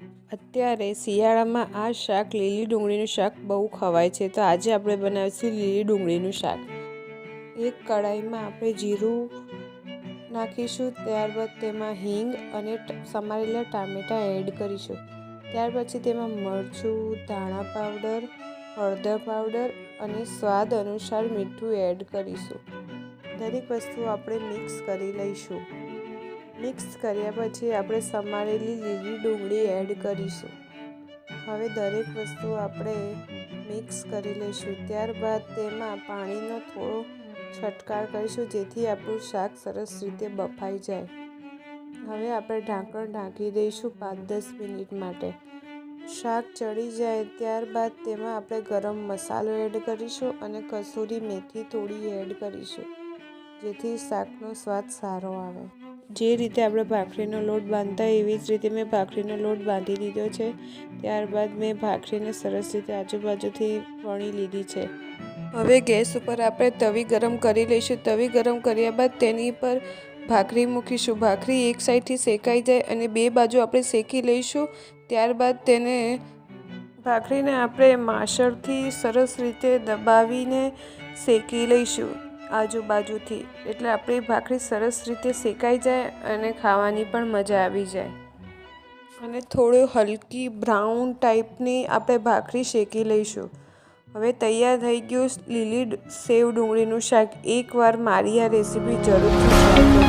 અત્યારે શિયાળામાં આ શાક લીલી ડુંગળીનું શાક બહુ ખવાય છે, તો આજે આપણે બનાવીશું લીલી ડુંગળીનું શાક। એક કઢાઈમાં આપણે જીરું નાખીશું, ત્યારબાદ તેમાં હિંગ અને સમારેલા ટામેટાં એડ કરીશું। ત્યાર પછી તેમાં મરચું, ધાણા પાવડર, હળદર પાવડર અને સ્વાદ અનુસાર મીઠું એડ કરીશું। દરેક વસ્તુ આપણે મિક્સ કરી લઈશું। મિક્સ કર્યા પછી આપણે સમારેલી લીલી ડુંગળી એડ કરીશું। હવે દરેક વસ્તુ આપણે મિક્સ કરી લઈશું। ત્યારબાદ તેમાં પાણીનો થોડો છંટકાવ કરીશું, જેથી આપણું શાક સરસ રીતે બફાઈ જાય। હવે આપણે ઢાંકણ ઢાંકી દઈશું 5-10 મિનિટ માટે। શાક ચડી જાય ત્યારબાદ તેમાં આપણે ગરમ મસાલો એડ કરીશું અને કસૂરી મેથી થોડી એડ કરીશું, જેથી શાકનો સ્વાદ સારો આવે। જે રીતે આપણે ભાખરીનો લોટ બાંધતા એવી જ રીતે મેં ભાખરીનો લોટ બાંધી દીધો છે। ત્યારબાદ મેં ભાખરીને સરસ રીતે આજુબાજુથી વણી લીધી છે। હવે ગેસ ઉપર આપણે તવી ગરમ કરી લઈશું। તવી ગરમ કર્યા બાદ તેની પર ભાખરી મૂકીશું। ભાખરી એક સાઈડથી શેકાઈ જાય અને બે બાજુ આપણે શેકી લઈશું। ત્યારબાદ ભાખરીને આપણે માસળથી સરસ રીતે દબાવીને શેકી લઈશું આજુબાજુથી, એટલે આપણી ભાખરી સરસ રીતે શેકાઈ જાય અને ખાવાની પણ મજા આવી જાય। અને થોડું હલકી બ્રાઉન ટાઈપની આપણે ભાખરી શેકી લઈશું। હવે તૈયાર થઈ ગયું લીલી સેવ ડુંગળીનું શાક। એકવાર મારી આ રેસીપી જરૂરથી ટ્રાય કરજો।